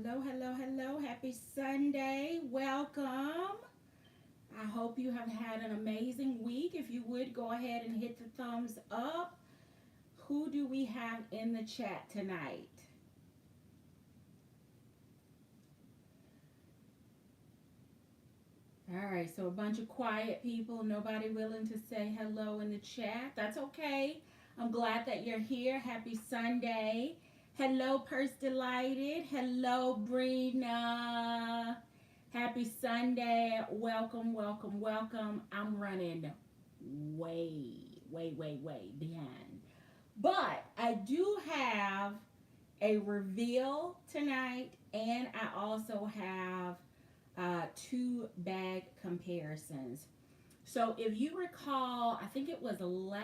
Hello, hello, hello. Happy Sunday. Welcome. I hope you have had an amazing week. If you would go ahead and hit the thumbs up. Who do we have in the chat tonight? All right, so a bunch of quiet people, nobody willing to say hello in the chat. That's okay. I'm glad that you're here. Happy Sunday. Hello, Purse Delighted. Hello, Brina. Happy Sunday. Welcome, welcome, welcome. I'm running way behind. But I do have a reveal tonight, and I also have two bag comparisons. So if you recall, I think it was not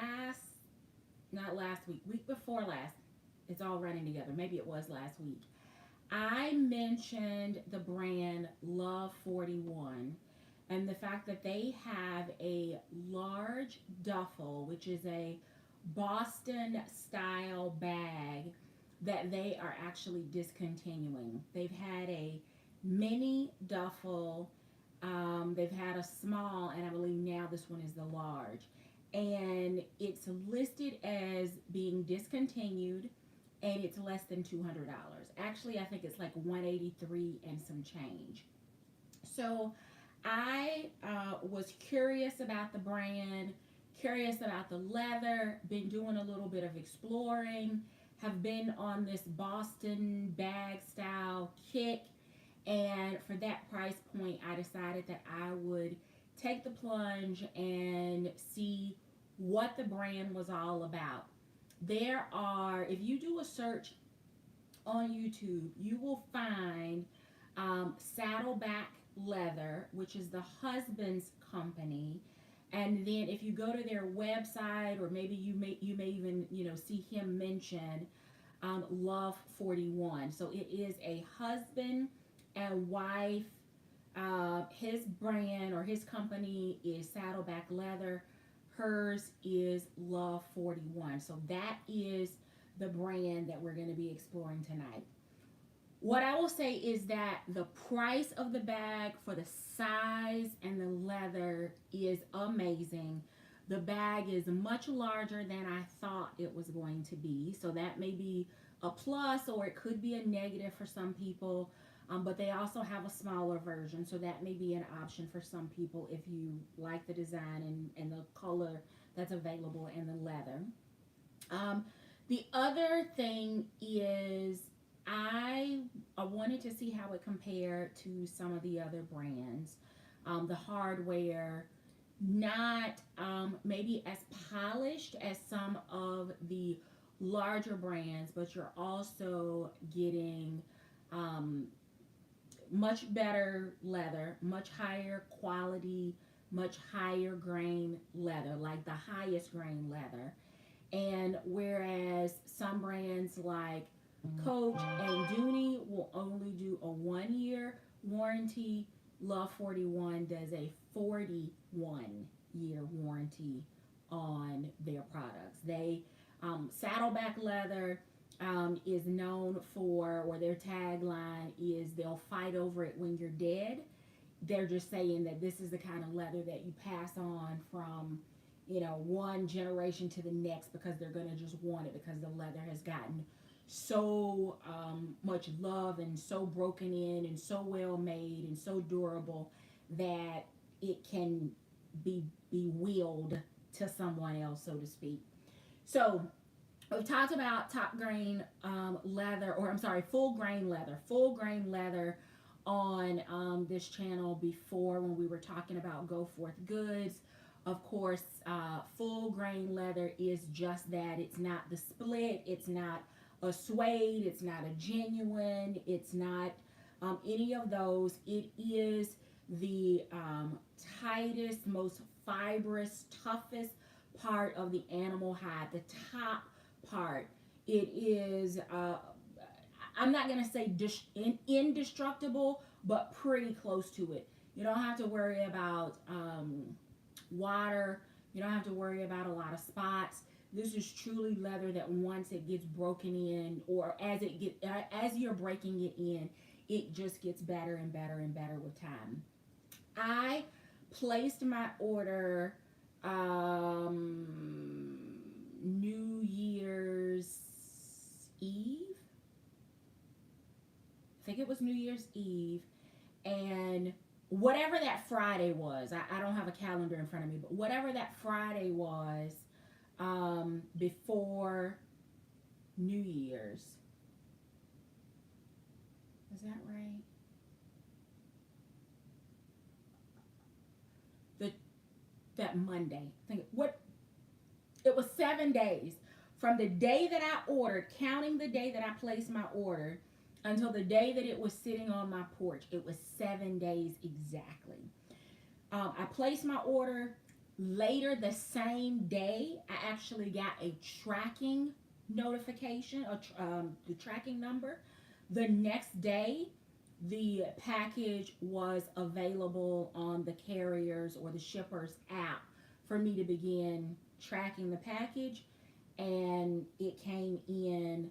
last week, week before last, it's all running together. Maybe it was last week. I mentioned the brand Love 41 and the fact that they have a large duffel, which is a Boston style bag that they are actually discontinuing. They've had a mini duffel, they've had a small, and I believe now this one is the large. And it's listed as being discontinued and it's less than $200. Actually, I think it's like 183 and some change. So I was curious about the brand, curious about the leather, been doing a little bit of exploring, have been on this Boston bag style kick. And for that price point, I decided that I would take the plunge and see what the brand was all about. There are, if you do a search on YouTube, you will find Saddleback Leather, which is the husband's company. And then if you go to their website, or maybe you may even see him mention Love 41. So it is a husband and wife. His brand or his company is Saddleback Leather. Hers is Love 41. So that is the brand that we're going to be exploring tonight. What I will say is that the price of the bag for the size and the leather is amazing. The bag is much larger than I thought it was going to be. So that may be a plus or it could be a negative for some people. But they also have a smaller version. So that may be an option for some people if you like the design and the color that's available in the leather. The other thing is I wanted to see how it compared to some of the other brands. The hardware, not maybe as polished as some of the larger brands, but you're also getting much better leather, much higher quality, much higher grain leather, like the highest grain leather. And whereas some brands like Coach and Dooney will only do a 1 year warranty, Love 41 does a 41-year warranty on their products. They Saddleback Leather is known for, or their tagline is, they'll fight over it when you're dead. They're just saying that this is the kind of leather that you pass on from one generation to the next, because they're going to just want it, because the leather has gotten so much love and so broken in and so well made and so durable that it can be willed to someone else, so to speak. So we've talked about top grain leather, or I'm sorry, full grain leather on this channel before, when we were talking about Go Forth Goods. Of course, full grain leather is just that. It's not the split. It's not a suede. It's not a genuine. It's not any of those. It is the tightest, most fibrous, toughest part of the animal hide, the top part. It is, I'm not going to say indestructible, but pretty close to it. You don't have to worry about water. You don't have to worry about a lot of spots. This is truly leather that once it gets broken in, or as you're breaking it in, it just gets better and better and better with time. I placed my order New Year's Eve. I think it was New Year's Eve. And whatever that Friday was, I don't have a calendar in front of me, but whatever that Friday was before New Year's. Is that right? That Monday. I think it was 7 days from the day that I ordered, counting the day that I placed my order, until the day that it was sitting on my porch. It was 7 days exactly. I placed my order. Later the same day, I actually got a tracking notification, the tracking number. The next day, the package was available on the carrier's or the shipper's app for me to begin tracking the package, and it came in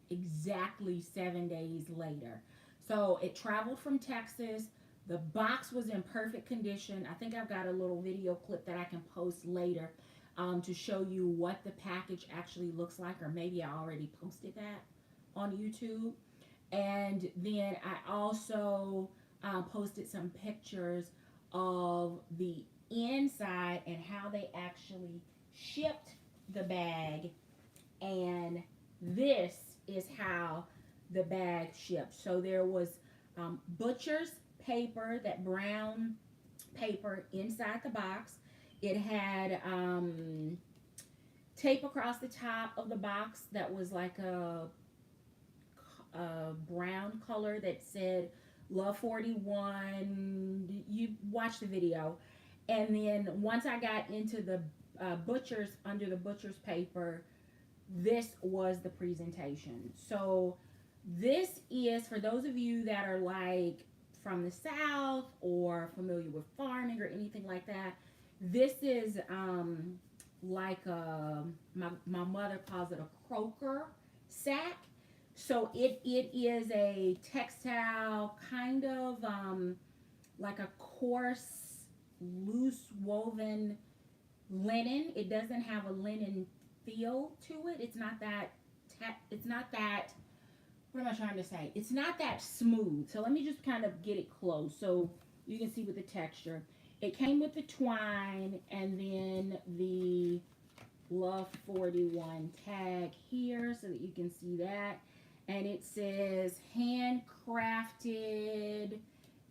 exactly 7 days later. So it traveled from Texas. The box was in perfect condition. I think I've got a little video clip that I can post later to show you what the package actually looks like, or maybe I already posted that on YouTube. And then I also posted some pictures of the inside and how they actually shipped the bag. And this is how the bag shipped. So there was butcher's paper, that brown paper inside the box. It had tape across the top of the box that was like a brown color that said Love 41. You watch the video. And then once I got into the under the butcher's paper, this was the presentation. So this is, for those of you that are like from the South or familiar with farming or anything like that, this is like my mother calls it a croaker sack. So it is a textile, kind of like a coarse, loose woven linen. It doesn't have a linen feel to it. It's not that, what am I trying to say? It's not that smooth. So let me just kind of get it close so you can see with the texture. It came with the twine and then the Love 41 tag here so that you can see that. And it says handcrafted,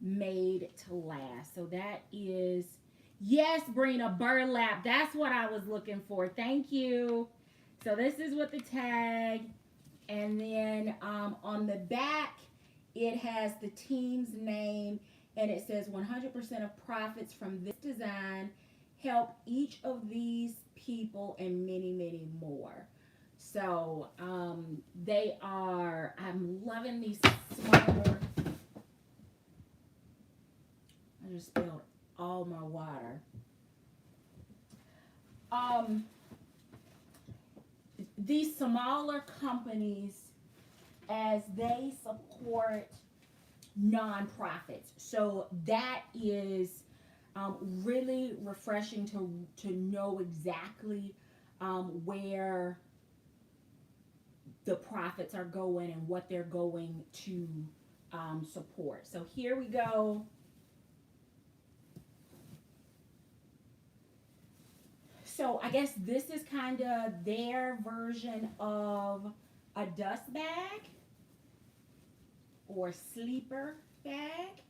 made to last. So that is, yes, Brina, burlap. That's what I was looking for. Thank you. So this is with the tag. And then on the back, it has the team's name. And it says 100% of profits from this design help each of these people and many, many more. So they are, I'm loving these smaller. I just spilled all my water. These smaller companies, as they support nonprofits. So that is really refreshing to know exactly where the profits are going and what they're going to support. So here we go. So I guess this is kind of their version of a dust bag or sleeper bag.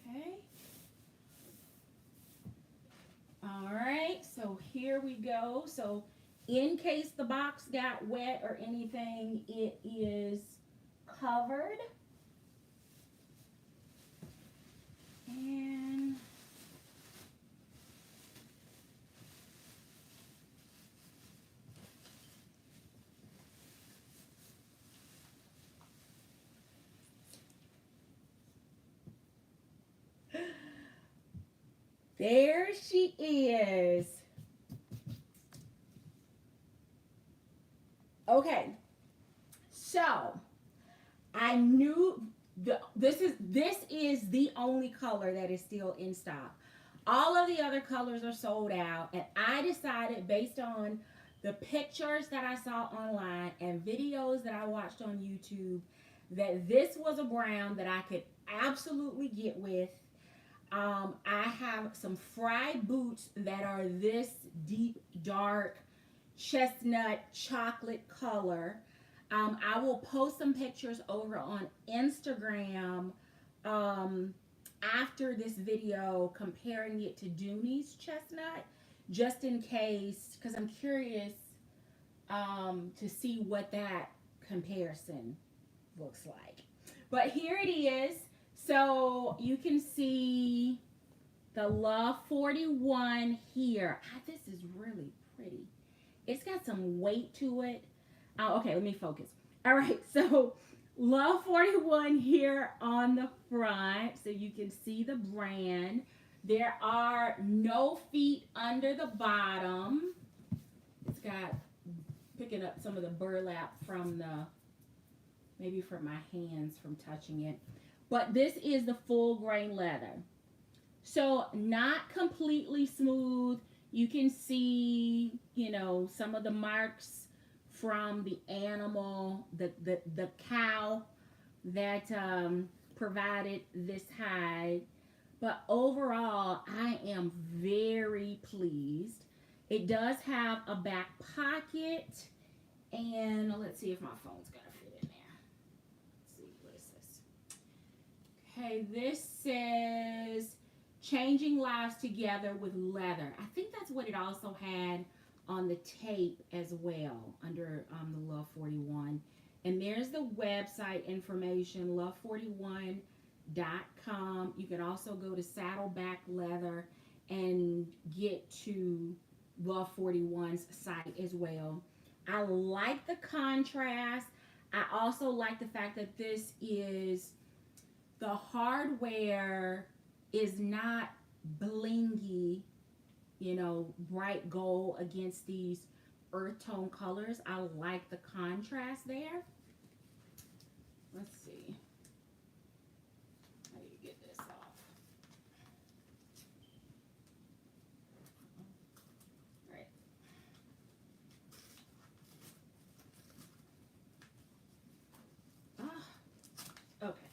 Okay. All right, so here we go. So in case the box got wet or anything, it is covered. And there she is. Okay, so I knew this is the only color that is still in stock. All of the other colors are sold out, and I decided based on the pictures that I saw online and videos that I watched on YouTube that this was a brown that I could absolutely get with. I have some fried boots that are this deep, dark, chestnut, chocolate color. I will post some pictures over on Instagram after this video comparing it to Dooney's chestnut, just in case, because I'm curious to see what that comparison looks like. But here it is. So you can see the Love 41 here. This is really pretty. It's got some weight to it. Okay, let me focus. All right, so Love 41 here on the front, so you can see the brand. There are no feet under the bottom. It's got, picking up some of the burlap from maybe from my hands from touching it. But this is the full grain leather. So not completely smooth. You can see, some of the marks from the animal, the cow that provided this hide. But overall, I am very pleased. It does have a back pocket. And let's see if my phone's going to fit in there. Let's see, what is this? Okay, this says Changing Lives Together with Leather. I think that's what it also had on the tape as well under the Love 41. And there's the website information, love41.com. You can also go to Saddleback Leather and get to Love 41's site as well. I like the contrast. I also like the fact that this is, the hardware is not blingy, bright gold against these earth tone colors. I like the contrast there. Let's see. How do you get this off? Right. Okay.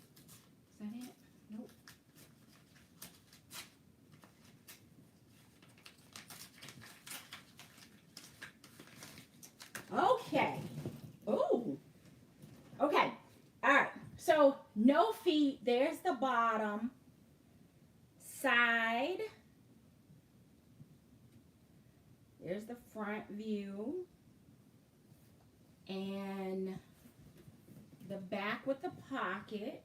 Is that it? Nope. Okay. Oh. Okay. All right. So no feet. There's the bottom. Side. There's the front view. And the back with the pocket.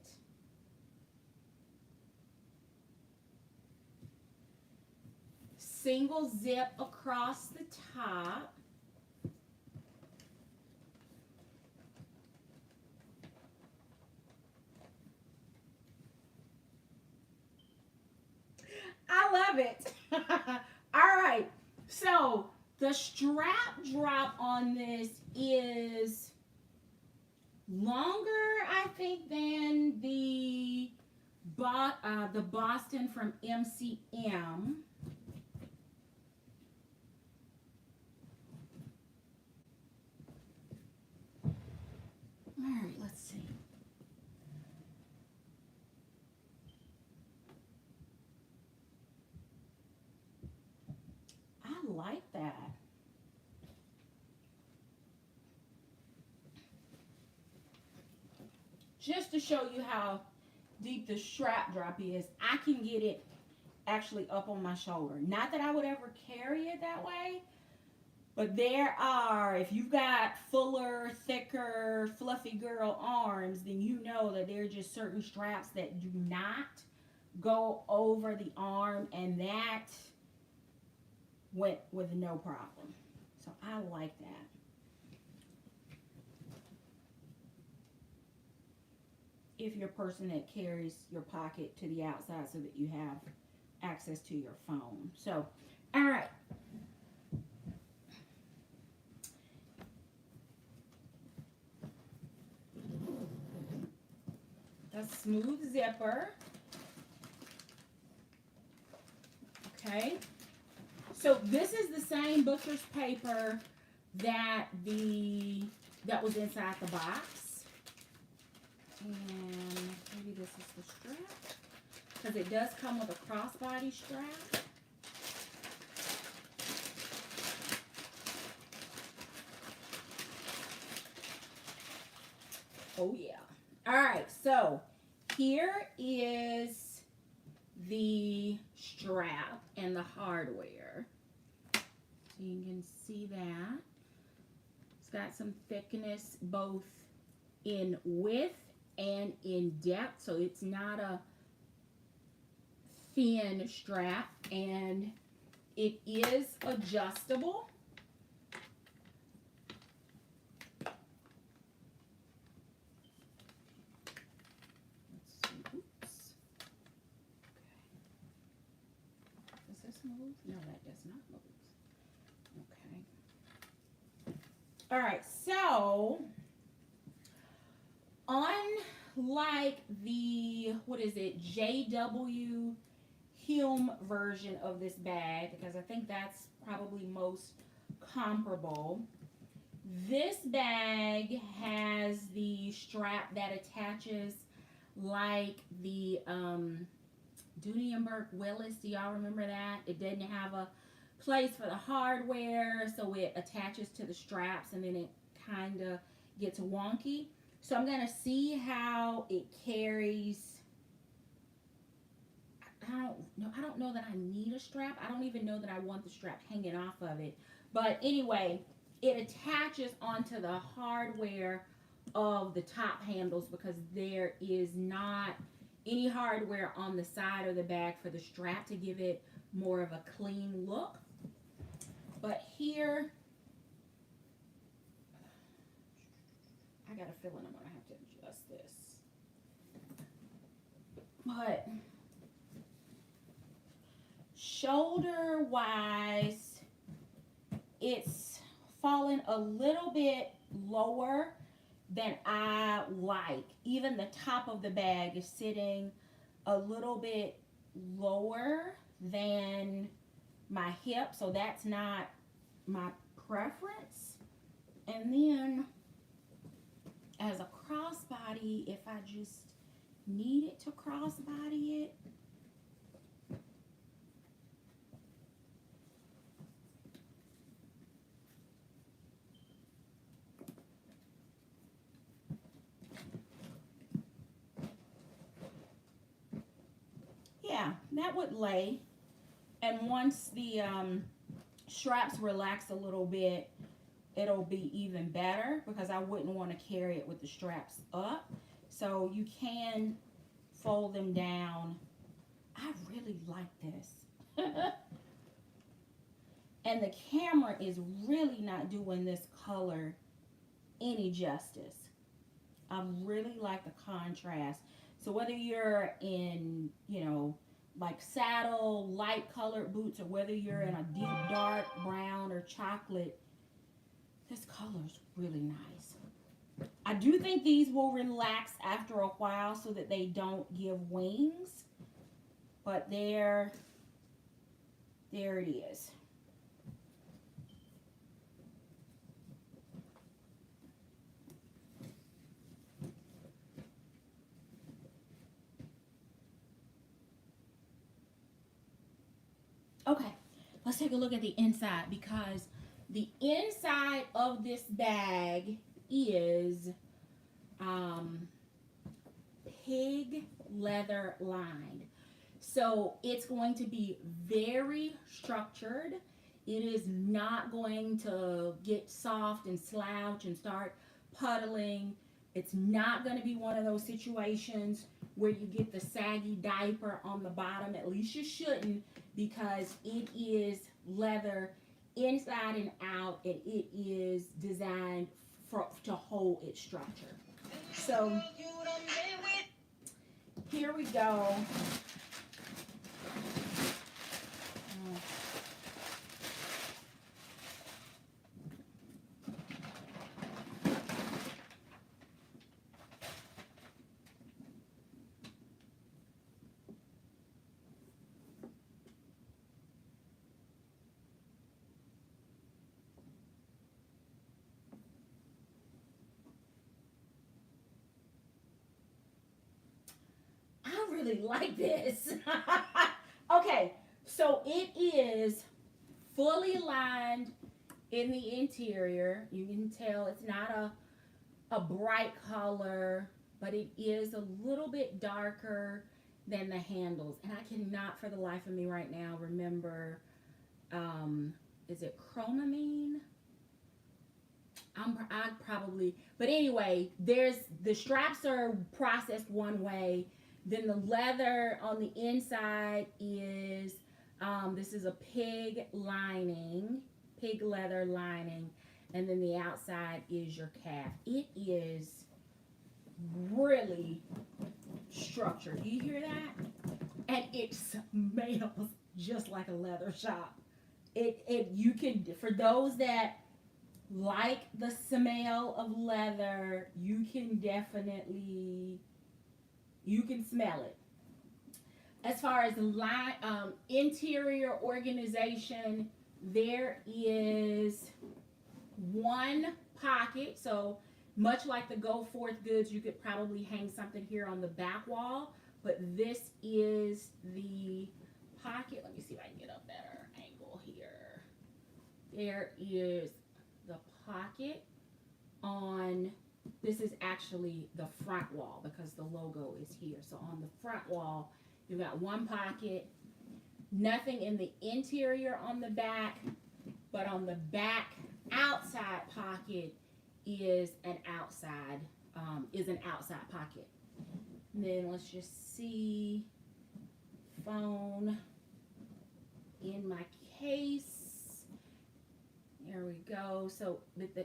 Single zip across the top. I love it. All right. So the strap drop on this is longer, I think, than the Boston from MCM. All right, let's see. I like that. Just to show you how deep the strap drop is, I can get it actually up on my shoulder. Not that I would ever carry it that way, but there are, if you've got fuller, thicker, fluffy girl arms, then you know that there are just certain straps that do not go over the arm, and that went with no problem. So I like that. If you're a person that carries your pocket to the outside so that you have access to your phone. So, all right. smooth zipper. Okay. So this is the same butcher's paper that was inside the box. And maybe this is the strap, because it does come with a crossbody strap. Oh yeah. All right, so here is the strap and the hardware. So you can see that. It's got some thickness both in width and in depth, so it's not a thin strap, and it is adjustable. Move? No, that does not move. Okay. All right, so unlike the, what is it, JW Hume version of this bag, because I think that's probably most comparable, this bag has the strap that attaches like the Dooney Bourke Willis. Do y'all remember that? It didn't have a place for the hardware, so it attaches to the straps and then it kind of gets wonky. So I'm going to see how it carries. I don't know that I need a strap. I don't even know that I want the strap hanging off of it. But anyway, it attaches onto the hardware of the top handles because there is not any hardware on the side of the bag for the strap to give it more of a clean look. But here, I got a feeling I'm going to have to adjust this. But shoulder wise, it's fallen a little bit lower than I like. Even the top of the bag is sitting a little bit lower than my hip, so that's not my preference. And then as a crossbody, if I just needed to crossbody it, yeah, that would lay. And once the straps relax a little bit, it'll be even better because I wouldn't want to carry it with the straps up. So you can fold them down. I really like this. And the camera is really not doing this color any justice. I really like the contrast. So whether you're in, you know, like saddle, light colored boots, or whether you're in a deep dark brown or chocolate, this color is really nice. I do think these will relax after a while so that they don't give wings. But there it is. Okay, let's take a look at the inside, because the inside of this bag is pig leather lined. So it's going to be very structured. It is not going to get soft and slouch and start puddling. It's not going to be one of those situations where you get the saggy diaper on the bottom. At least you shouldn't, because it is leather inside and out, and it is designed to hold its structure. So here we go. really like this. Okay, so it is fully lined in the interior. You can tell it's not a bright color, but it is a little bit darker than the handles. And I cannot for the life of me right now remember, is it chronomine? I probably, but anyway, there's the straps are processed one way. Then the leather on the inside is, this is a pig leather lining, and then the outside is your calf. It is really structured. Do you hear that? And it smells just like a leather shop. You can, for those that like the smell of leather, you can definitely, you can smell it. As far as interior organization, there is one pocket. So much like the Go Forth goods, you could probably hang something here on the back wall, but this is the pocket. Let me see if I can get a better angle here. There is the pocket on, this is actually the front wall because the logo is here. So on the front wall, you've got one pocket, nothing in the interior on the back, but on the back outside pocket is an outside pocket. And then let's just see, phone in my case. There we go. So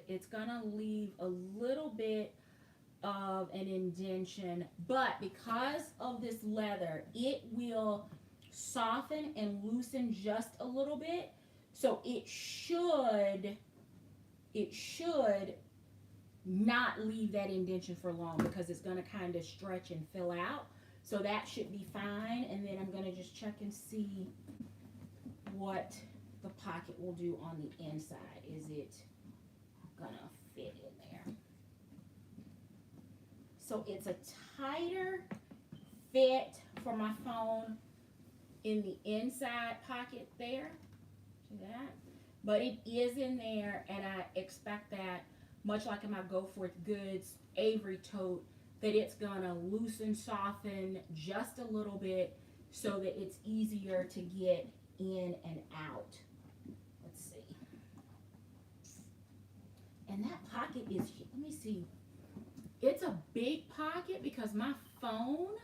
it's gonna leave a little bit of an indentation, but because of this leather, it will soften and loosen just a little bit. So it should not leave that indentation for long because it's going to kind of stretch and fill out. So that should be fine. And then I'm going to just check and see what the pocket will do on the inside. Is it going to fit in there? So it's a tighter fit for my phone in the inside pocket there. See that? But it is in there, and I expect that, much like in my Go Forth Goods Avery tote, that it's gonna loosen, soften just a little bit so that it's easier to get in and out. Let's see. And that pocket is, let me see. It's a big pocket because my phone,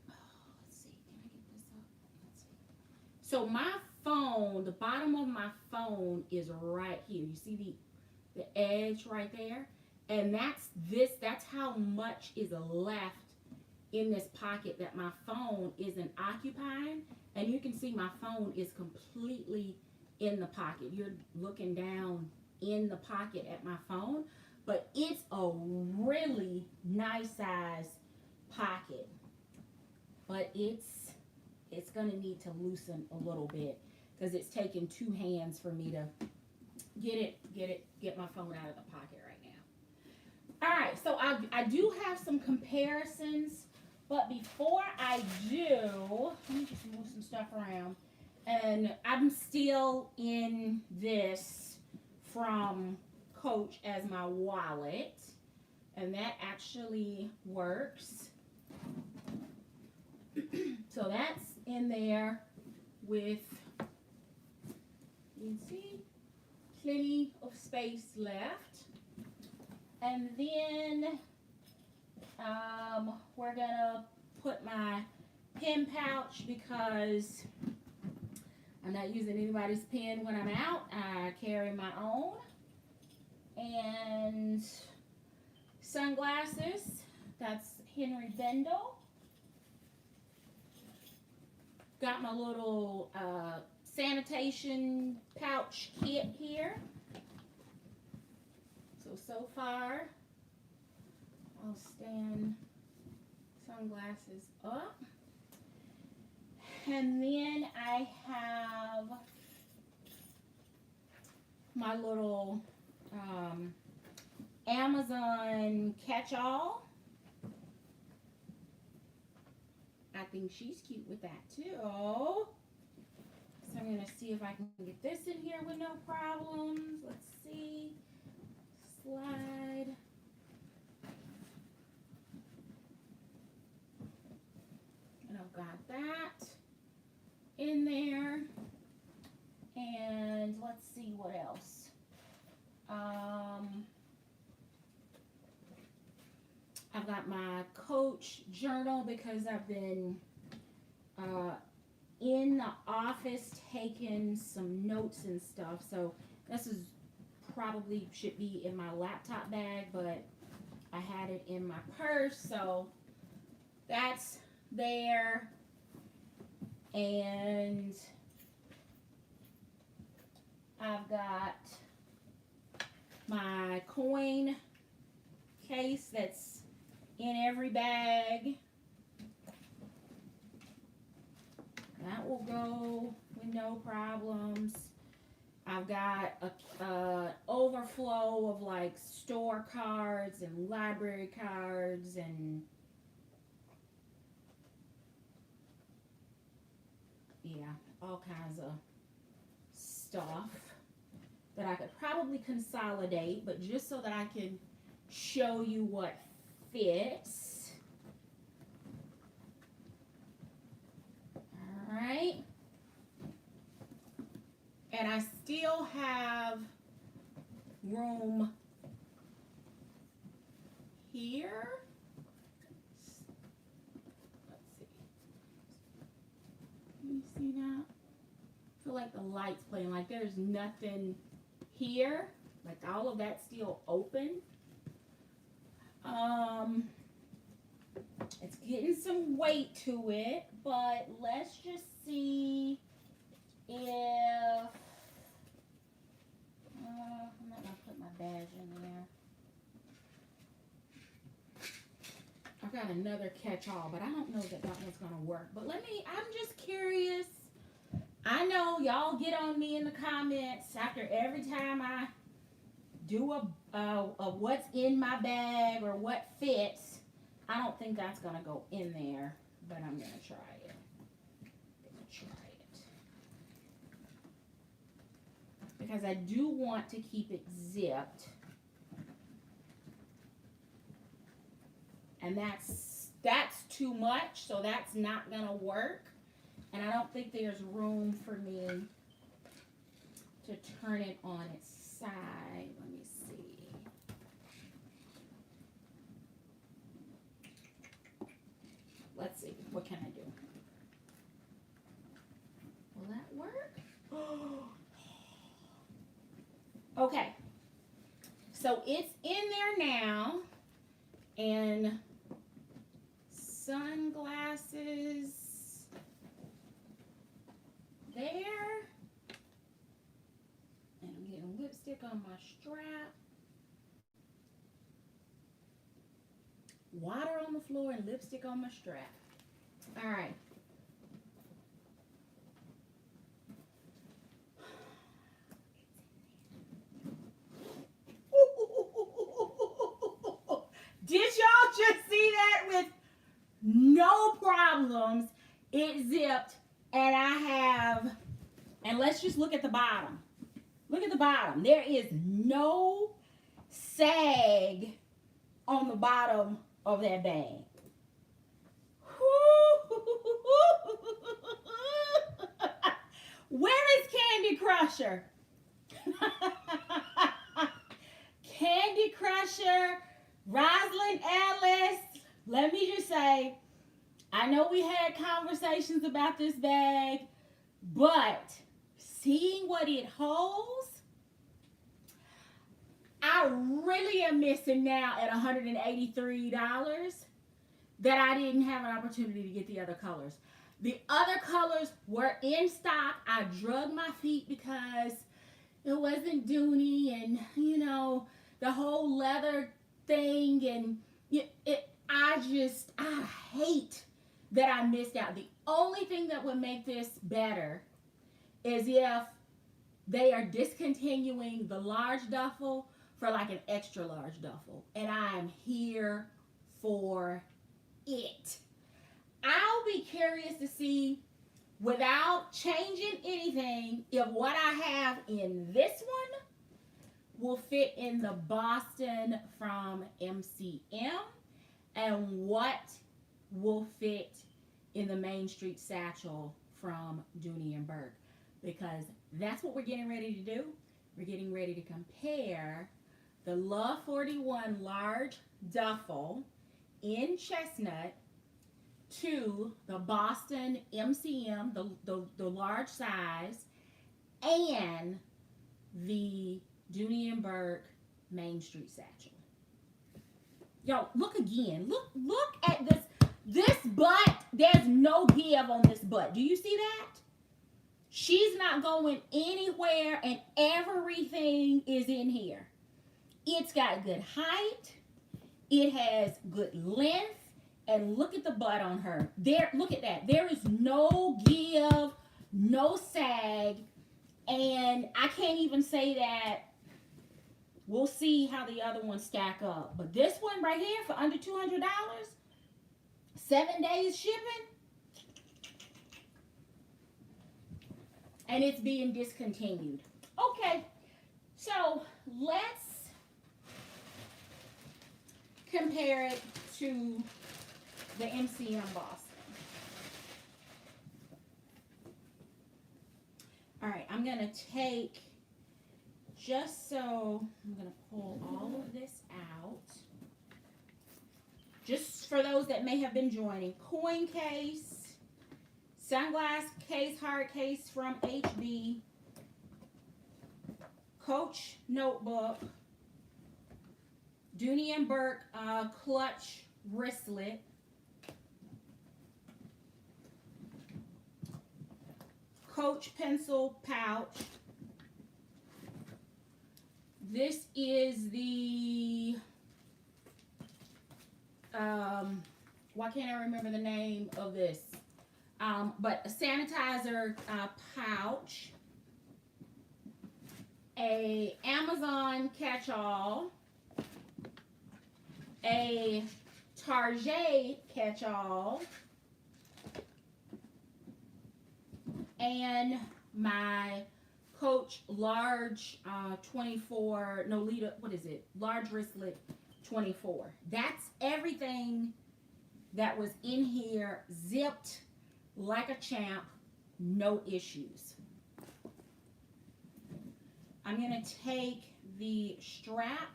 let's see, can I get this up? Let's see. So my phone, the bottom of my phone is right here. You see the edge right there? And that's how much is left in this pocket that my phone isn't occupying. And you can see my phone is completely in the pocket. You're looking down in the pocket at my phone, but it's a really nice size pocket. But it's gonna need to loosen a little bit because it's taking two hands for me to get my phone out of the pocket right now. All right, so I do have some comparisons, but before I do, let me just move some stuff around. And I'm still in this from Coach as my wallet, and that actually works. So that's in there with, you can see, plenty of space left. And then we're gonna put my pen pouch because I'm not using anybody's pen when I'm out. I carry my own. And sunglasses, that's Henry Bendel. Got my little sanitation pouch kit here. So far, I'll stand sunglasses up. And then I have my little Amazon catch-all. I I think she's cute with that too. So I'm going to see if I can get this in here with no problems. Let's see. Slide. And I've got that in there. And let's see what else. I've got my Coach journal because I've been in the office taking some notes and stuff. So this is probably should be in my laptop bag, but I had it in my purse. So that's there. And I've got my coin case that's in every bag. That will go with no problems. I've got a overflow of like store cards and library cards and yeah, all kinds of stuff that I could probably consolidate, but just so that I can show you what fits. All right. And I still have room here. Let's see. Can you see that? I feel like the light's playing, like there's nothing here. Like all of that's still open. It's getting some weight to it, but let's just see if I'm not gonna put my badge in there. I've got another catch-all, but I don't know that that one's gonna work. But I'm just curious. I know y'all get on me in the comments after every time I do a what's in my bag or what fits. I don't think that's gonna go in there, but I'm gonna try it. Because I do want to keep it zipped. And that's too much, so that's not gonna work. And I don't think there's room for me to turn it on its side. Let me see. Let's see. What can I do? Will that work? Okay. So it's in there now. And sunglasses there. And I'm getting lipstick on my strap. Water on the floor and lipstick on my strap. All right. Did y'all just see that? With no problems, it zipped, and I have, and let's just look at the bottom. Look at the bottom. There is no sag on the bottom of that bag. Where is Candy Crusher? Candy Crusher, Rosalind Ellis. Let me just say, I know we had conversations about this bag, but seeing what it holds, I really am missing now at $183 that I didn't have an opportunity to get the other colors. The other colors were in stock. I drug my feet because it wasn't Dooney and, you know, the whole leather thing. And I hate that I missed out. The only thing that would make this better is if they are discontinuing the large duffel for like an extra large duffel. And I am here for it. I'll be curious to see, without changing anything, if what I have in this one will fit in the Boston from MCM and what will fit in the Main Street Satchel from Dooney and Bourke, because that's what we're getting ready to do. We're getting ready to compare the Love 41 large duffel in chestnut to the Boston MCM, the large size, and the Dooney and Bourke Main Street Satchel. Yo, look again. Look at this. This butt, there's no give on this butt. Do you see that? She's not going anywhere and everything is in here. It's got good height. It has good length. And look at the butt on her. There, look at that. There is no give, no sag. And I can't even say that. We'll see how the other ones stack up. But this one right here for under $200, 7 days shipping, and it's being discontinued. Okay, so let's compare it to the MCM Boston. All right, I'm going to take, just so, I'm going to pull all of this out. Just for those that may have been joining, coin case, sunglass case, hard case from HB, Coach notebook, Dooney and Bourke clutch wristlet, Coach pencil pouch. This is the why can't I remember the name of this? But a sanitizer pouch, a Amazon catch-all, a Target catch-all, and my Coach large 24, Nolita, what is it? Large wristlet 24. That's everything that was in here, zipped like a champ, no issues. I'm going to take the strap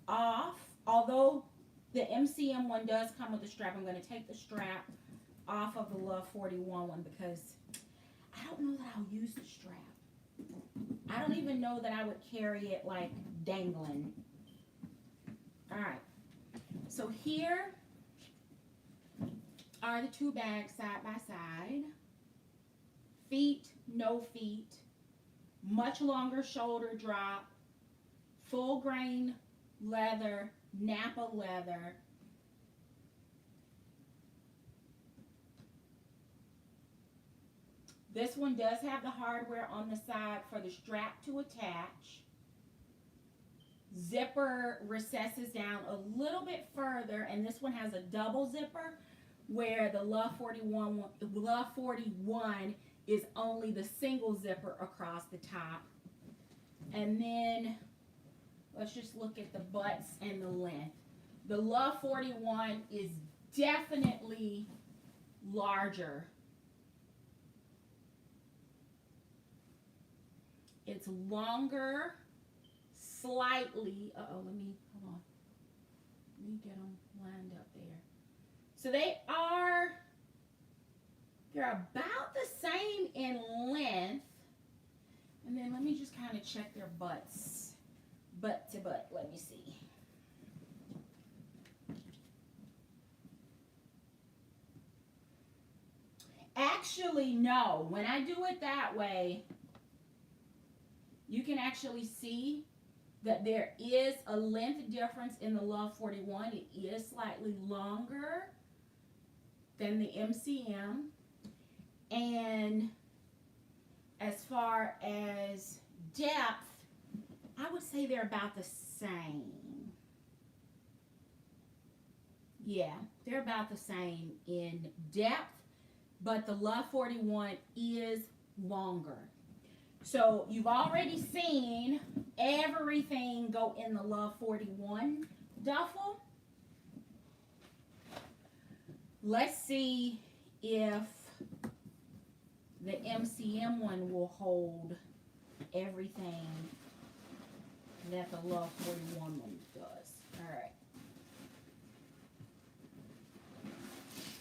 off. Although the MCM one does come with a strap, I'm going to take the strap off of the Love 41 one because I don't know that I'll use the strap. I don't even know that I would carry it like dangling. All right. So here are the two bags side by side. Feet, no feet. Much longer shoulder drop. Full grain leather, Napa leather. This one does have the hardware on the side for the strap to attach. Zipper recesses down a little bit further, and this one has a double zipper where the Love 41 is only the single zipper across the top. And then let's just look at the butts and the length. The Love 41 is definitely larger. It's longer, slightly. Hold on. Let me get them lined up there. So they're about the same in length. And then let me just kind of check their butts. Butt to butt, let me see. Actually, no. When I do it that way, you can actually see that there is a length difference in the Love 41. It is slightly longer than the MCM. And as far as depth, I would say they're about the same. Yeah, they're about the same in depth, but the Love 41 is longer. So you've already seen everything go in the Love 41 duffel. Let's see if the MCM one will hold everything that the Love 41 one does. All right.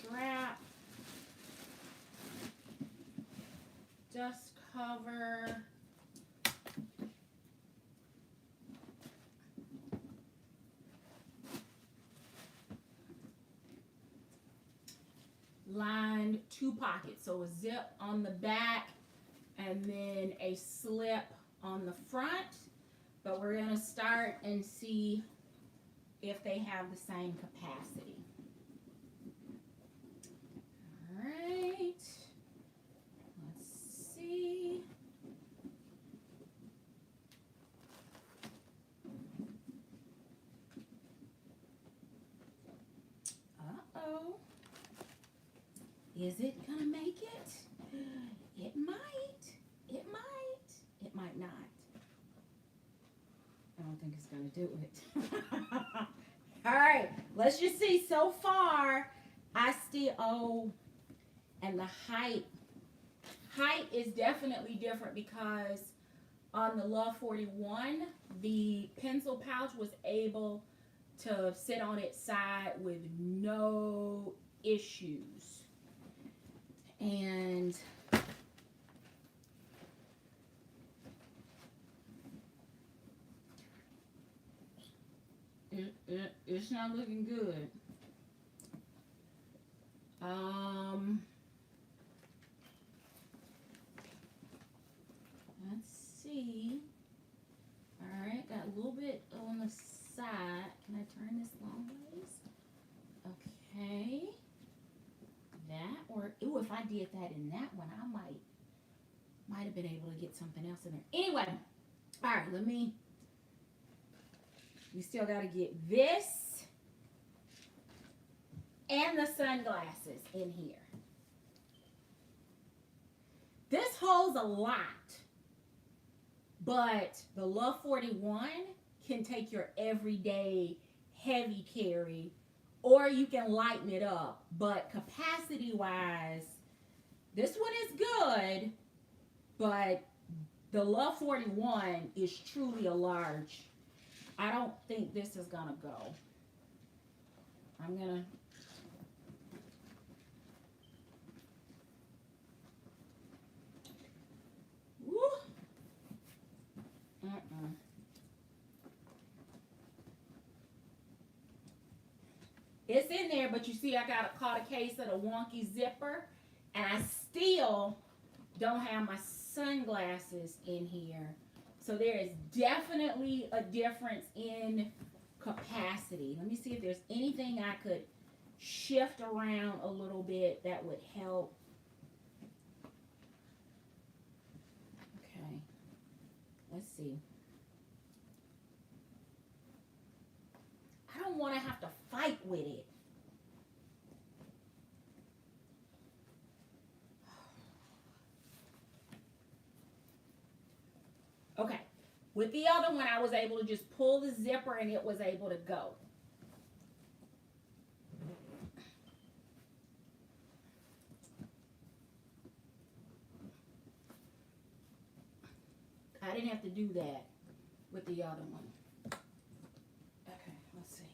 Strap, dust cover, lined 2 pockets, so a zip on the back and then a slip on the front. But we're going to start and see if they have the same capacity. All right, let's see. Uh-oh. Is it gonna make it? It might. It might. It might not. I don't think it's gonna do it. All right, let's just see. So far, I still, oh, and the height is definitely different because on the Love 41, the pencil pouch was able to sit on its side with no issues. And it's not looking good. Let's see. All right, got a little bit on the side. Can I turn this long ways? Okay. That, or ooh, if I did that in that one, I might have been able to get something else in there. Anyway, all right, we still got to get this and the sunglasses in here. This holds a lot, but the Love 41 can take your everyday heavy carry, or you can lighten it up. But capacity wise, this one is good, but the Love 41 is truly a large. I don't think this is gonna go. I'm gonna, woo. It's in there, but you see I caught a case of the wonky zipper, and I still don't have my sunglasses in here. So there is definitely a difference in capacity. Let me see if there's anything I could shift around a little bit that would help. Okay, let's see. I don't want to have to fight with it. Okay, with the other one, I was able to just pull the zipper and it was able to go. I didn't have to do that with the other one. Okay, let's see.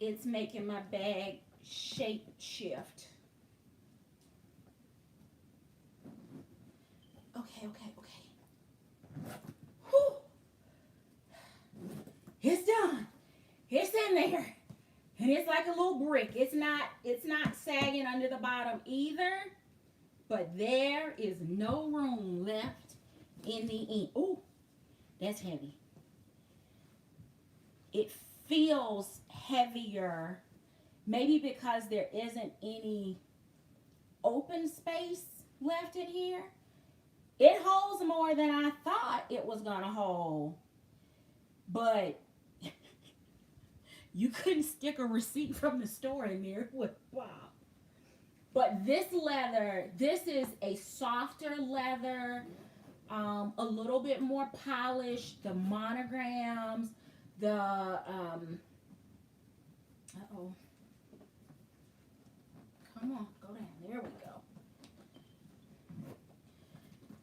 It's making my bag shape shift. Okay. Whew. It's done. It's in there. And it's like a little brick. It's not sagging under the bottom either. But there is no room left in the ink. Oh, that's heavy. It feels heavier, maybe because there isn't any open space left in here. It holds more than I thought it was gonna hold, but you couldn't stick a receipt from the store in there with Bob. But this leather, this is a softer leather, a little bit more polished. The monograms, the oh, come on, go down. There we go.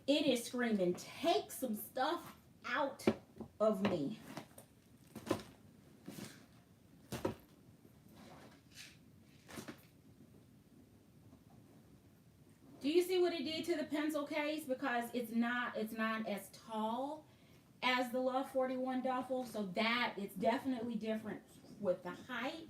It is screaming, take some stuff out of me. Do you see what it did to the pencil case? Because it's not as tall as the Love 41 duffel, so that it's definitely different with the height.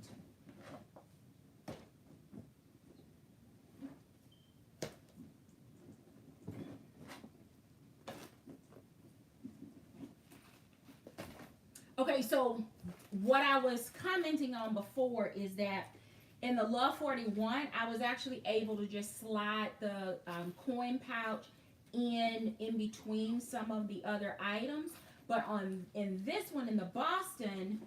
Okay, so what I was commenting on before is that in the Love 41, I was actually able to just slide the coin pouch in between some of the other items. But in this one, in the Boston,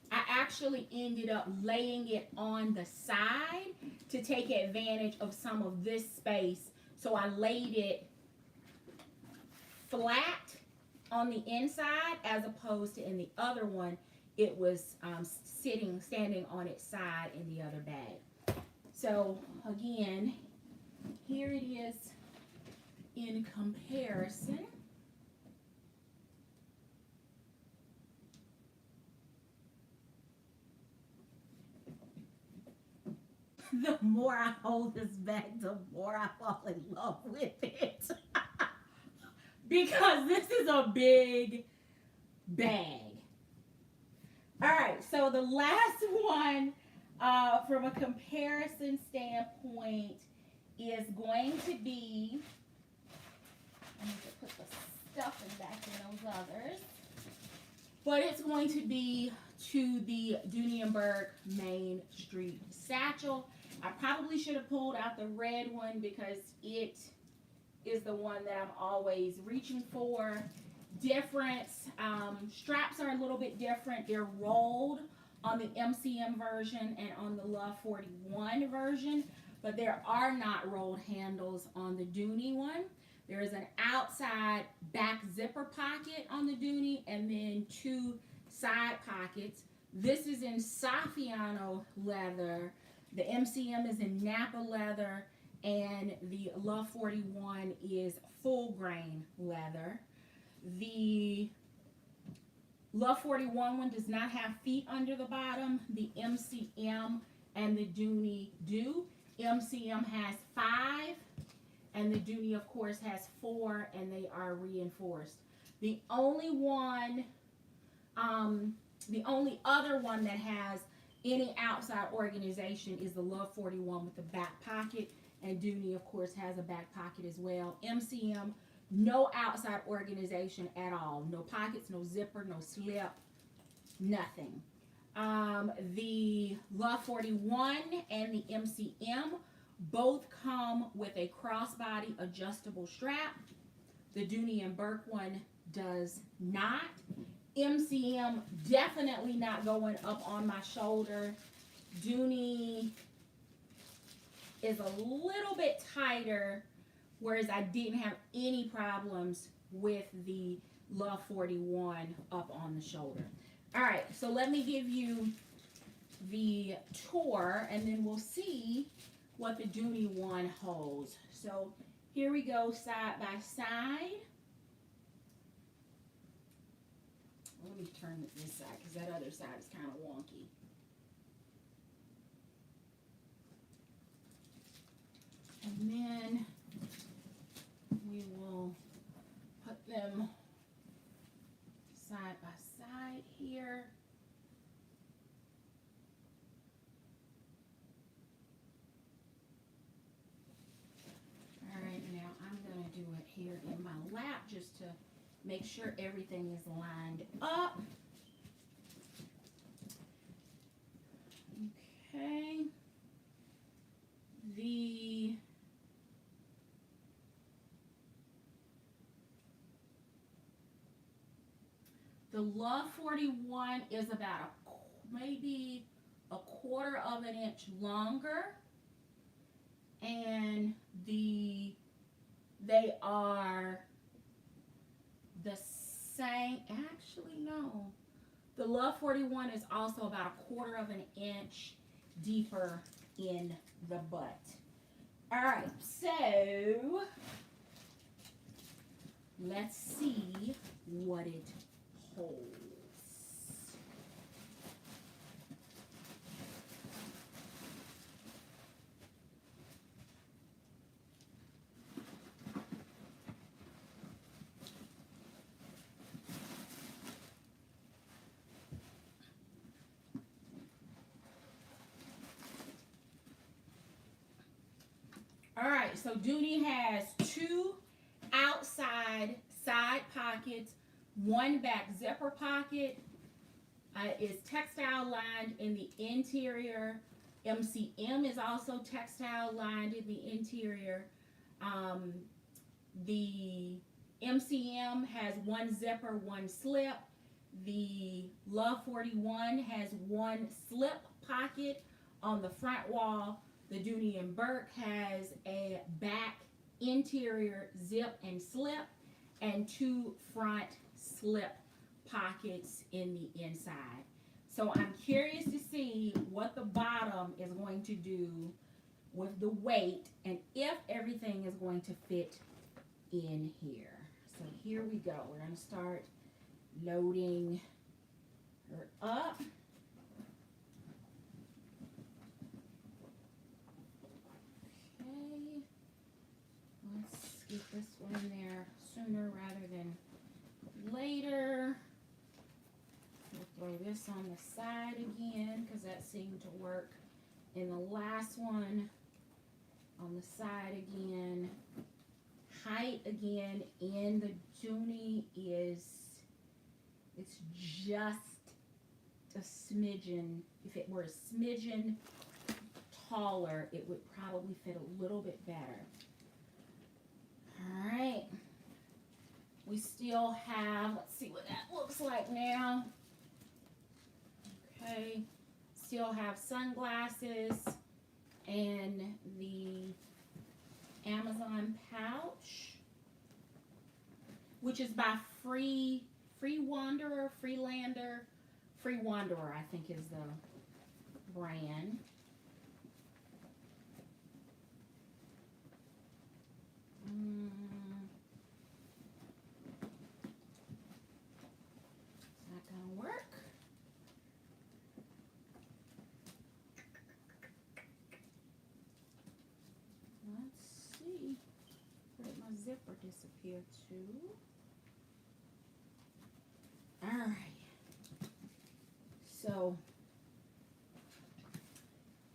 I actually ended up laying it on the side to take advantage of some of this space. So I laid it flat on the inside, as opposed to in the other one, it was standing on its side in the other bag. So again, here it is in comparison. The more I hold this bag, the more I fall in love with it. Because this is a big bag. All right, so the last one from a comparison standpoint is going to be, I need to put the stuffing back in those others, but it's going to be to the Dooney Bourke Main Street Satchel. I probably should have pulled out the red one because it is the one that I'm always reaching for. Difference, straps are a little bit different. They're rolled on the MCM version and on the Love 41 version, but there are not rolled handles on the Dooney one. There is an outside back zipper pocket on the Dooney and then two side pockets. This is in Saffiano leather. The MCM is in Napa leather, and the Love 41 is full grain leather. The Love 41 one does not have feet under the bottom. The MCM and the Dooney do. MCM has 5, and the Dooney, of course, has 4, and they are reinforced. The only other one that has any outside organization is the Love 41 with the back pocket, and Dooney, of course, has a back pocket as well. MCM, no outside organization at all. No pockets, no zipper, no slip, nothing. The Love 41 and the MCM both come with a crossbody adjustable strap. The Dooney Bourke one does not. MCM definitely not going up on my shoulder. Dooney is a little bit tighter, whereas I didn't have any problems with the Love 41 up on the shoulder. All right, so let me give you the tour, and then we'll see what the Dooney one holds. So here we go, side by side. Let me turn it this side because that other side is kind of wonky. And then we will put them side by side here. All right, now I'm going to do it here in my lap just to make sure everything is lined up. Okay. The The Love 41 is about maybe a quarter of an inch longer, and they are the same. Actually, no. The Love 41 is also about a quarter of an inch deeper in the butt. All right, so let's see what it holds. All right, so Dooney has two outside side pockets, one back zipper pocket. Is textile lined in the interior. MCM is also textile lined in the interior. The MCM has one zipper, one slip. The Love 41 has one slip pocket on the front wall. The Dooney and Bourke has a back interior zip and slip and two front slip pockets in the inside. So I'm curious to see what the bottom is going to do with the weight and if everything is going to fit in here. So here we go. We're going to start loading her up. Okay. Let's get this one in there sooner rather than later. We'll throw this on the side again because that seemed to work in the last one. On the side again. Height again in the Dooney is, it's just a smidgen. If it were a smidgen taller, it would probably fit a little bit better. All right. We still have, let's see what that looks like now. Okay. Still have sunglasses and the Amazon pouch, which is by Free Wanderer, Freelander. Free Wanderer, I think, is the brand. It's not gonna work. Let's see. Where did my zipper disappear to? All right. So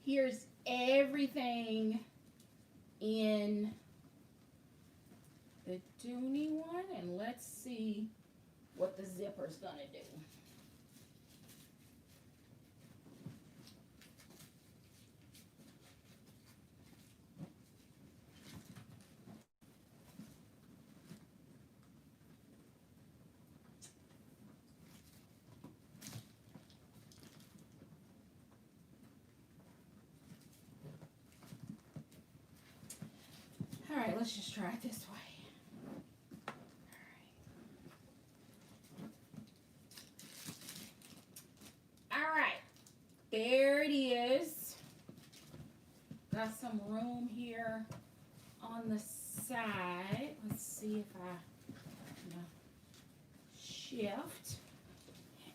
here's everything in the Dooney one, and let's see what the zipper's gonna do. All right, let's just try it this way. All right, there it is. Got some room here on the side. Let's see if I shift.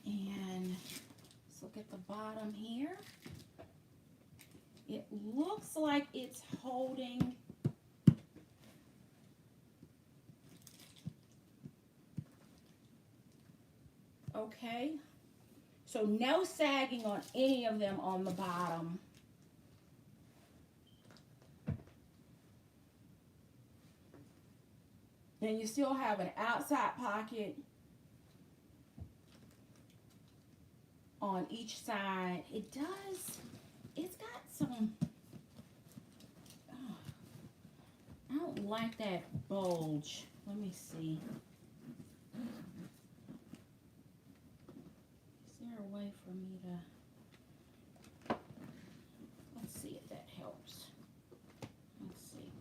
And let's look at the bottom here. It looks like it's holding okay. So no sagging on any of them on the bottom. And you still have an outside pocket on each side. It does, it's got some, I don't like that bulge. Let me see. way for me to, let's see if that helps. Let's see.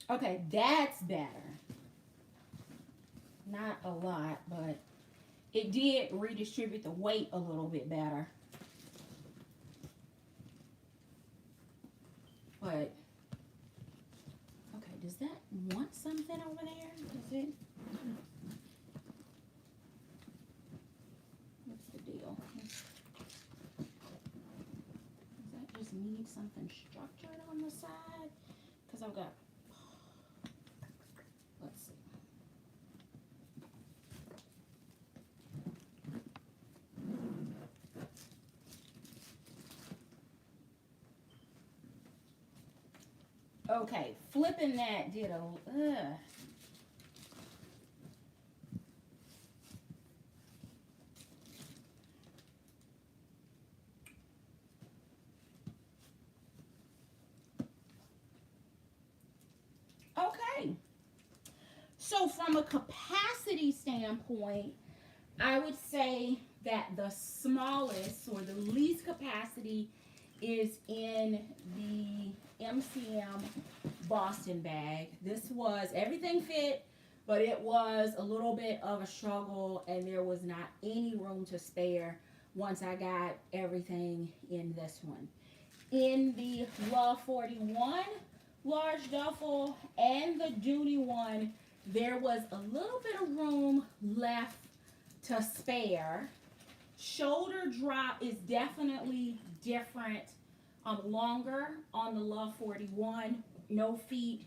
Okay, that's better. Not a lot, but it did redistribute the weight a little bit better. But, okay, does that want something over there? Does it? What's the deal? Does that just need something structured on the side? Because I've got, let's see. Okay, flipping that did a, Okay, so from a capacity standpoint, I would say that the smallest or the least capacity is in the MCM Boston bag. This was, everything fit, but it was a little bit of a struggle and there was not any room to spare once I got everything in this one. In the Love 41 large duffel and the Dooney one, there was a little bit of room left to spare. Shoulder drop is definitely different, longer on the Love 41. No feet,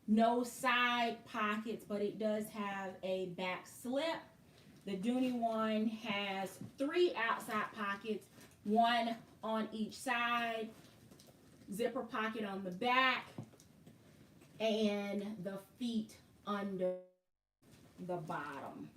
no side pockets, but it does have a back slip. The Dooney one has 3 outside pockets, 1 on each side, zipper pocket on the back, and the feet under the bottom.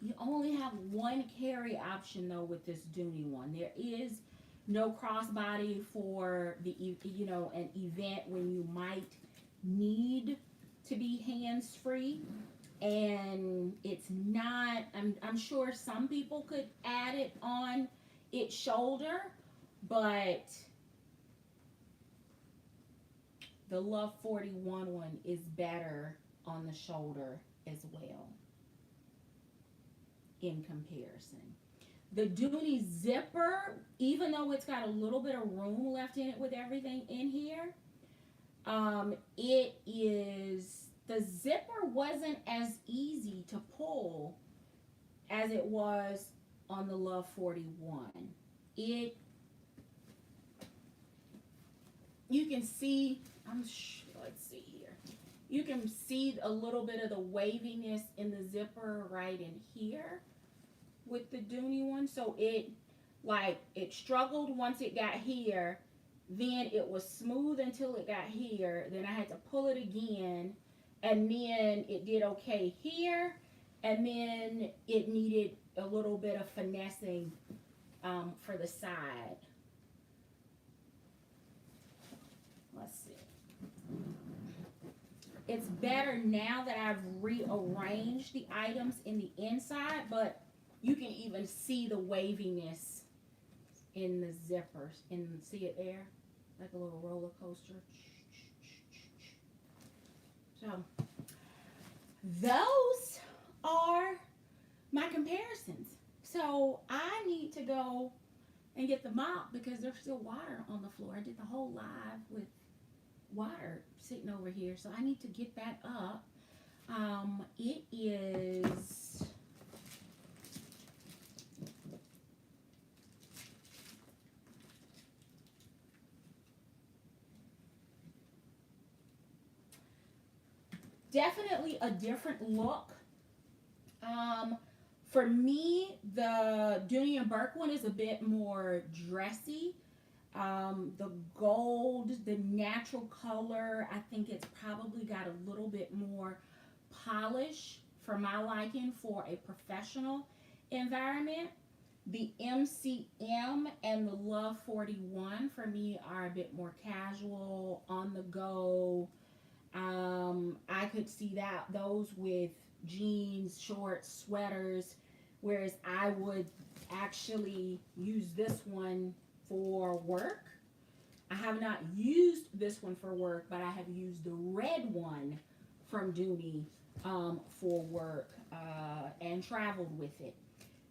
You only have 1 carry option though with this Dooney one. There is no crossbody for the, you know, an event when you might need to be hands free, and it's not. I'm sure some people could add it on its shoulder, but the Love 41 one is better on the shoulder as well in comparison. The Dooney zipper, even though it's got a little bit of room left in it with everything in here, it is, the zipper wasn't as easy to pull as it was on the Love 41. It, you can see, let's see here. You can see a little bit of the waviness in the zipper right in here with the Dooney one. So it, like, it struggled once it got here, then it was smooth until it got here, then I had to pull it again, and then it did okay here, and then it needed a little bit of finessing for the side. Let's see. It's better now that I've rearranged the items in the inside, but you can even see the waviness in the zippers. And see it there? Like a little roller coaster. So, those are my comparisons. So, I need to go and get the mop because there's still water on the floor. I did the whole live with water sitting over here, so I need to get that up. It is definitely a different look. For me, the Dooney Bourke one is a bit more dressy. The gold, the natural color, I think it's probably got a little bit more polish for my liking for a professional environment. The MCM and the Love 41 for me are a bit more casual, on the go. I could see that those with jeans, shorts, sweaters, whereas I would actually use this one for work. I have not used this one for work, but I have used the red one from Dooney for work and traveled with it.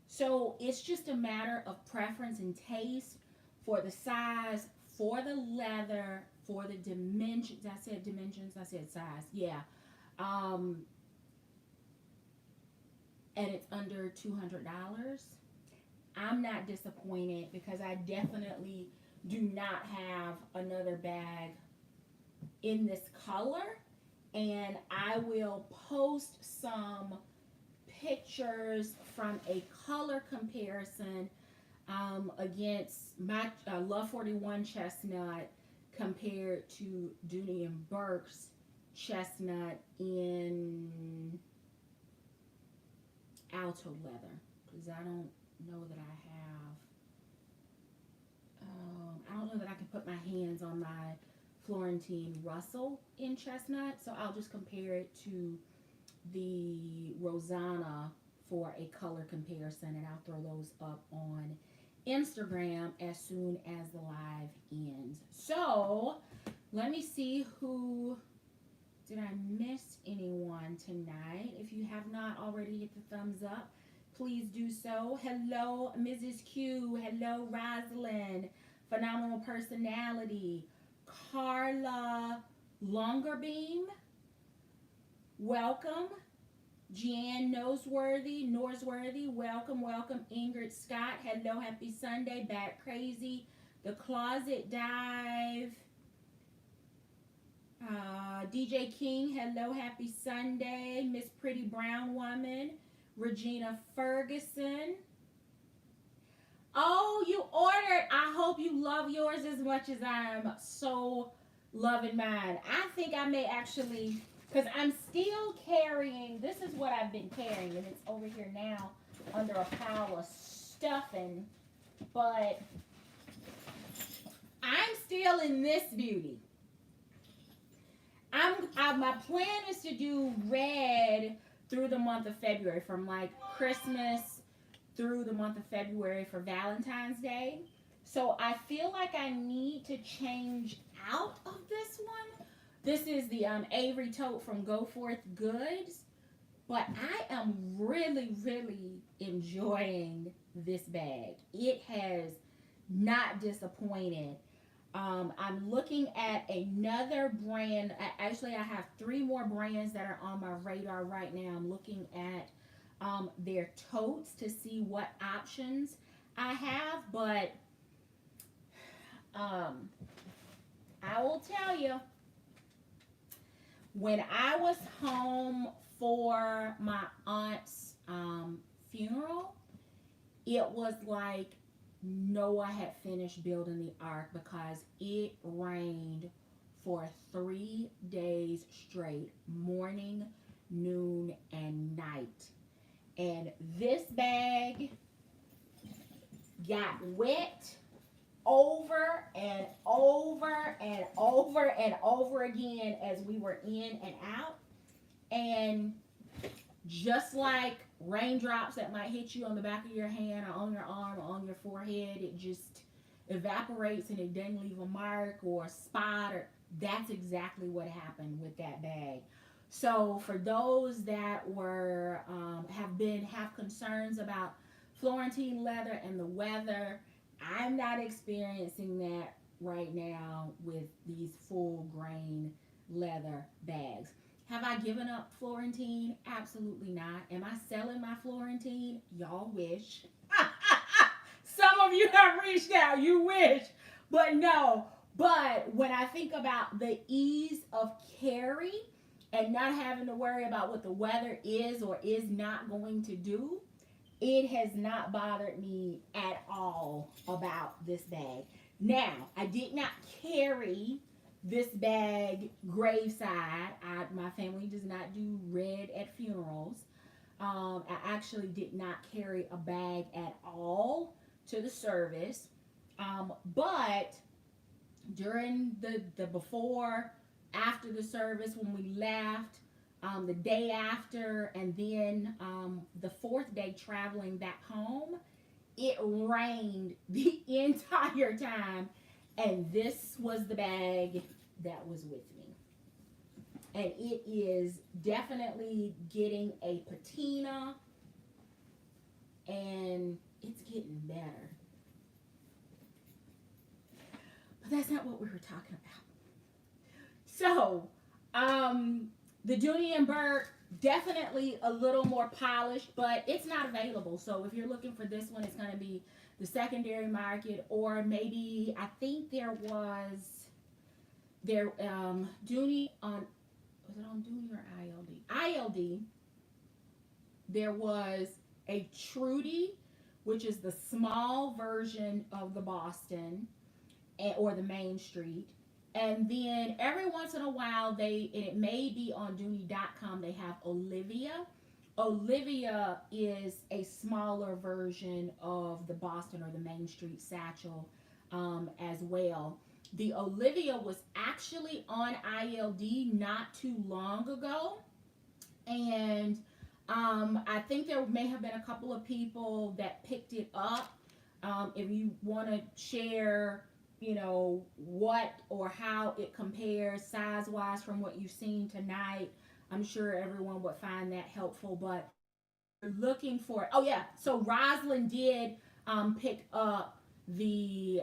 So it's just a matter of preference and taste for the size, for the leather, for the dimensions. I said dimensions, I said size. Yeah. And it's under $200. I'm not disappointed because I definitely do not have another bag in this color. And I will post some pictures from a color comparison against my Love 41 chestnut compared to Dooney and Bourke's chestnut in alto leather, because I don't know that I don't know that I can put my hands on my Florentine Russell in chestnut, so I'll just compare it to the Rosanna for a color comparison, and I'll throw those up on Instagram as soon as the live ends. So let me see who, did I miss anyone tonight? If you have not already hit the thumbs up, please do so. Hello, Mrs. Q. Hello, Rosalind. Phenomenal personality. Carla Longerbeam. Welcome. Jan Norsworthy. Welcome. Ingrid Scott. Hello, happy Sunday. Bat Crazy. The Closet Dive. DJ King. Hello, happy Sunday. Miss Pretty Brown Woman. Regina Ferguson. Oh, you ordered. I hope you love yours as much as I'm so loving mine. I think I may actually, because I'm still carrying, this is what I've been carrying, and it's over here now under a pile of stuffing, but I'm still in this beauty. My plan is to do red through the month of February, from like Christmas through the month of February for Valentine's Day. So I feel like I need to change out of this one. This is the Avery tote from Go Forth Goods. But I am really, really enjoying this bag. It has not disappointed. I'm looking at another brand. Actually, I have 3 more brands that are on my radar right now. I'm looking at their totes to see what options I have. But I will tell you, when I was home for my aunt's funeral, it was like Noah had finished building the ark, because it rained for 3 days straight, morning, noon, and night. And this bag got wet over and over and over and over again as we were in and out. And just like raindrops that might hit you on the back of your hand or on your arm or on your forehead, it just evaporates and it doesn't leave a mark or a spot. Or that's exactly what happened with that bag. So for those that were have concerns about Florentine leather and the weather, I'm not experiencing that right now with these full grain leather bags. Have I given up Florentine? Absolutely not. Am I selling my Florentine? Y'all wish. Some of you have reached out. You wish. But no. But when I think about the ease of carry and not having to worry about what the weather is or is not going to do, it has not bothered me at all about this bag. Now, I did not carry this bag graveside. My family does not do red at funerals. actually did not carry a bag at all to the service. But during the before, after the service, when we left, the day after, and then the fourth day traveling back home, it rained the entire time. And this was the bag that was with me. And it is definitely getting a patina, and it's getting better. But that's not what we were talking about. So, the Dooney Bourke, definitely a little more polished, but it's not available. So if you're looking for this one, it's going to be the secondary market, or maybe, I think there was Dooney on, was it on Dooney or ILD? ILD, there was a Trudy, which is the small version of the Boston, or the Main Street. And then every once in a while, and it may be on Dooney.com, they have Olivia. Olivia is a smaller version of the Boston or the Main Street Satchel, as well. The Olivia was actually on ILD not too long ago. And I think there may have been a couple of people that picked it up. If you want to share, what or how it compares size wise from what you've seen tonight, I'm sure everyone would find that helpful. But you're looking for, oh yeah, so Rosalind did pick up the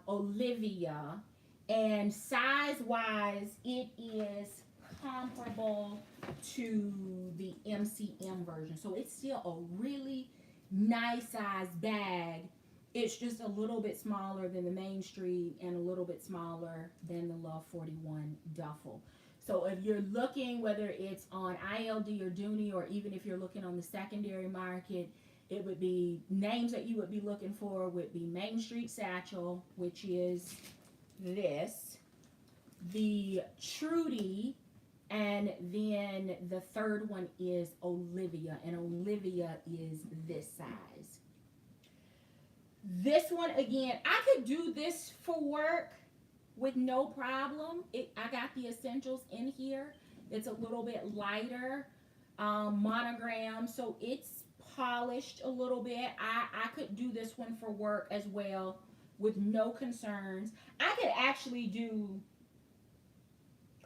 Olivia, and size wise it is comparable to the MCM version. So it's still a really nice size bag. It's just a little bit smaller than the Main Street and a little bit smaller than the Love 41 Duffle. So if you're looking, whether it's on ILD or Dooney, or even if you're looking on the secondary market, it would be names that you would be looking for would be Main Street Satchel, which is this, the Trudy, and then the third one is Olivia, and Olivia is this size. This one, again, I could do this for work with no problem. I got the essentials in here. It's a little bit lighter, monogram, so it's polished a little bit. I could do this one for work as well with no concerns. I could actually do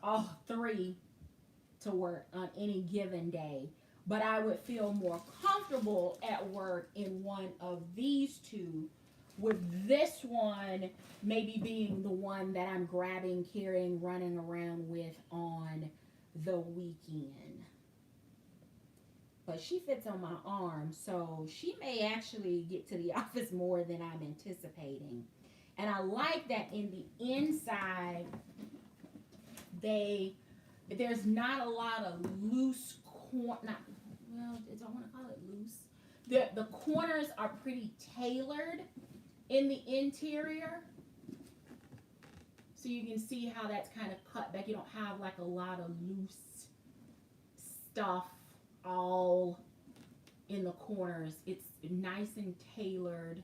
all three to work on any given day, but I would feel more comfortable at work in one of these two, with this one maybe being the one that I'm grabbing, carrying, running around with on the weekend. But she fits on my arm, so she may actually get to the office more than I'm anticipating. And I like that in the inside, there's not a lot of loose I don't want to call it loose. The corners are pretty tailored in the interior. So you can see how that's kind of cut back. You don't have like a lot of loose stuff all in the corners. It's nice and tailored.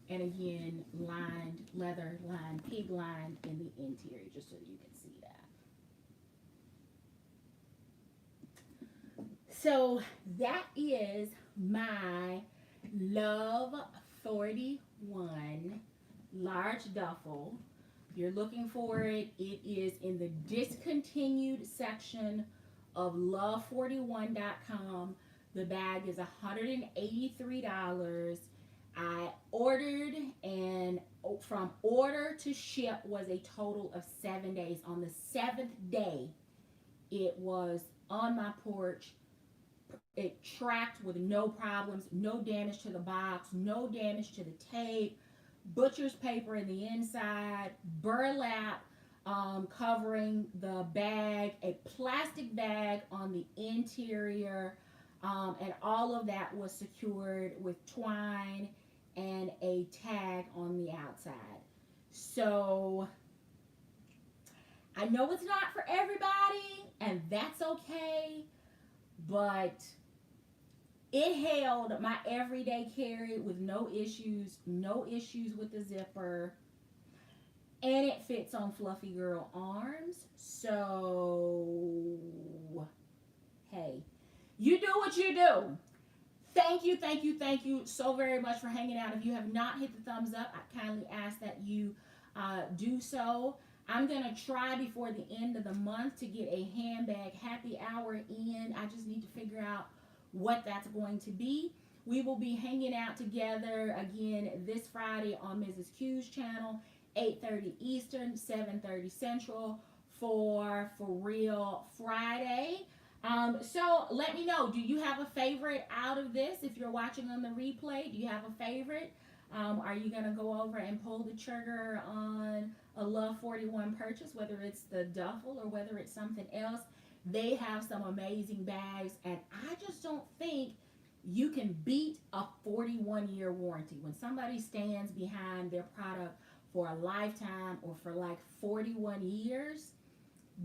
And again, lined, leather lined, pig lined in the interior, just so you can see that. So that is my Love 41 large duffel. If you're looking for it, it is in the discontinued section of love41.com. The bag is $183. I ordered, and from order to ship was a total of 7 days. On the 7th day, it was on my porch. It tracked with no problems, no damage to the box, no damage to the tape, butcher's paper in the inside, burlap covering the bag, a plastic bag on the interior, and all of that was secured with twine and a tag on the outside. So I know it's not for everybody, and that's okay, but It held my everyday carry with no issues, no issues with the zipper, and it fits on fluffy girl arms. So, hey, you do what you do. Thank you so very much for hanging out. If you have not hit the thumbs up, I kindly ask that you do so. I'm going to try before the end of the month to get a handbag happy hour in. I just need to figure out what that's going to be. We will be hanging out together again this Friday on Mrs. Q's channel, 8:30 Eastern, 7:30 Central for Real Friday. So let me know, do you have a favorite out of this? If you're watching on the replay, do you have a favorite? Are you going to go over and pull the trigger on a Love 41 purchase, whether it's the Duffle or whether it's something else? They have some amazing bags, and I just don't think you can beat a 41-year warranty. When somebody stands behind their product for a lifetime or for like 41 years,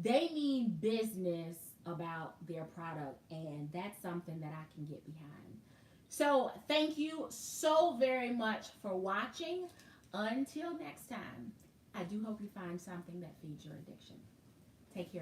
they mean business about their product, and that's something that I can get behind. So thank you so very much for watching. Until next time, I do hope you find something that feeds your addiction. Take care.